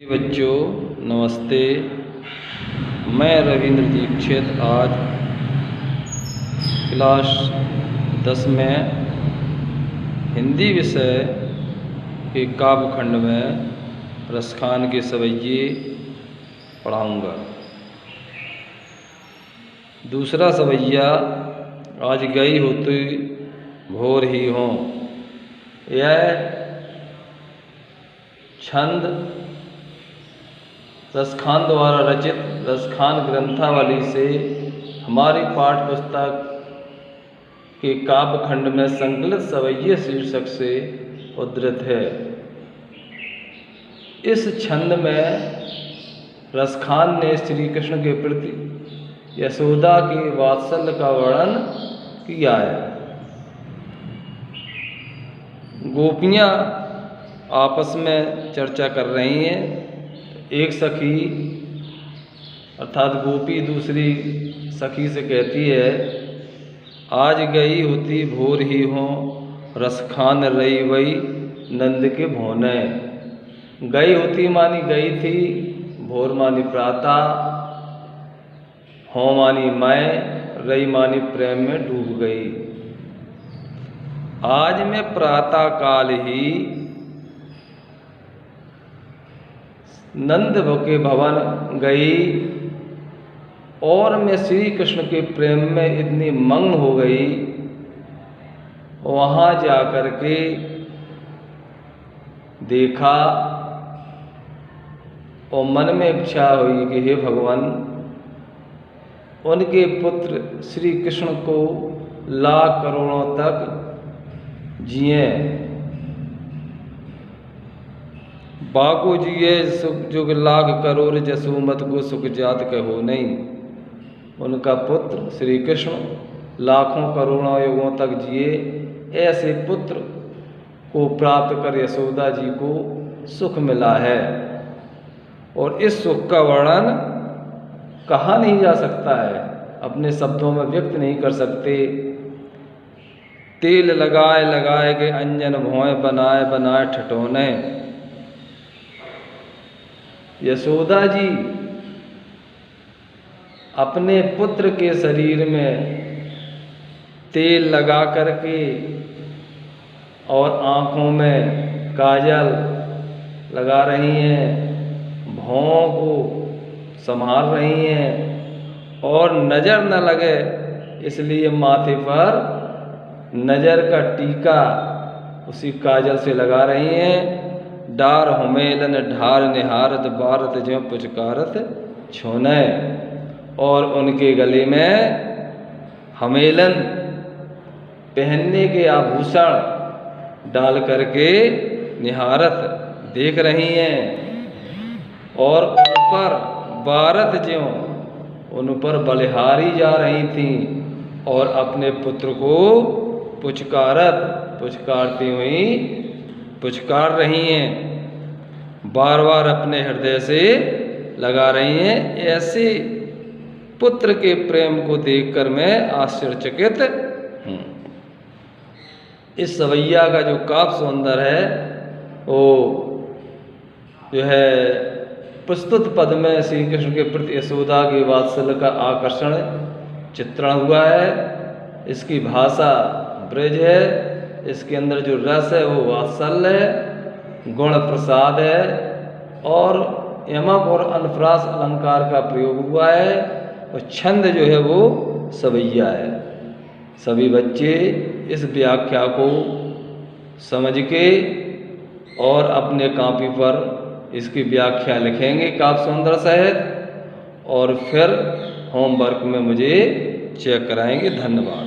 बच्चों नमस्ते। मैं रविंद्र दीक्षित आज क्लास 10 में हिंदी विषय के काव्यखंड में रसखान के सवैये पढ़ाऊँगा। दूसरा सवैया आज गई होती भोर ही हों। यह छंद रसखान द्वारा रचित रसखान ग्रंथावली से हमारी पाठ्य पुस्तक के काव्यखंड में संकलित सवैये शीर्षक से उद्धृत है। इस छंद में रसखान ने श्री कृष्ण के प्रति यशोदा के वात्सल्य का वर्णन किया है। गोपियाँ आपस में चर्चा कर रही हैं। एक सखी अर्थात गोपी दूसरी सखी से कहती है, आज गई होती भोर ही हों, रसखान रही वही नंद के भोने। गई होती मानी गई थी, भोर मानी प्रातः, हों मानी मैं, रही मानी प्रेम में डूब गई। आज मैं प्रातः काल ही नंद के भवन गई और मैं श्री कृष्ण के प्रेम में इतनी मग्न हो गई, वहाँ जाकर के देखा और मन में इच्छा हुई कि हे भगवान, उनके पुत्र श्री कृष्ण को लाख करोड़ों तक जिए, बाको जिए सुख जुग लाख करोड़, जसोमत को सुख जात कहो नहीं। उनका पुत्र श्री कृष्ण लाखों करोड़ों युगों तक जिए, ऐसे पुत्र को प्राप्त कर यशोदा जी को सुख मिला है और इस सुख का वर्णन कहा नहीं जा सकता है, अपने शब्दों में व्यक्त नहीं कर सकते। तेल लगाए लगाए के अंजन भोए, बनाए बनाए ठिठोने। यशोदा जी अपने पुत्र के शरीर में तेल लगा करके और आँखों में काजल लगा रही हैं, भौं को संभाल रही हैं और नज़र न लगे इसलिए माथे पर नज़र का टीका उसी काजल से लगा रही हैं। डार हुमेलन ढार निहारत भारत ज्यों पुचकारत छोने। और उनके गले में हमेलन पहनने के आभूषण डाल करके निहारत देख रही हैं और ऊपर भारत ज्यों उन पर बलिहारी जा रही थीं और अपने पुत्र को पुचकारती हुई पुचकार रही हैं, बार बार अपने हृदय से लगा रही हैं। ऐसे पुत्र के प्रेम को देखकर मैं आश्चर्यचकित हूँ। इस सवैया का जो काव्य सौंदर्य है वो जो है प्रस्तुत पद में श्री कृष्ण के प्रति यशोदा के वात्सल्य का आकर्षण चित्रण हुआ है। इसकी भाषा ब्रज है, इसके अंदर जो रस है वो वात्सल्य है, गुण प्रसाद है और यमक और अनुप्रास अलंकार का प्रयोग हुआ है और छंद जो है वो सवैया है। सभी बच्चे इस व्याख्या को समझ के और अपने कॉपी पर इसकी व्याख्या लिखेंगे काव्य सौंदर्य सहित और फिर होमवर्क में मुझे चेक कराएंगे। धन्यवाद।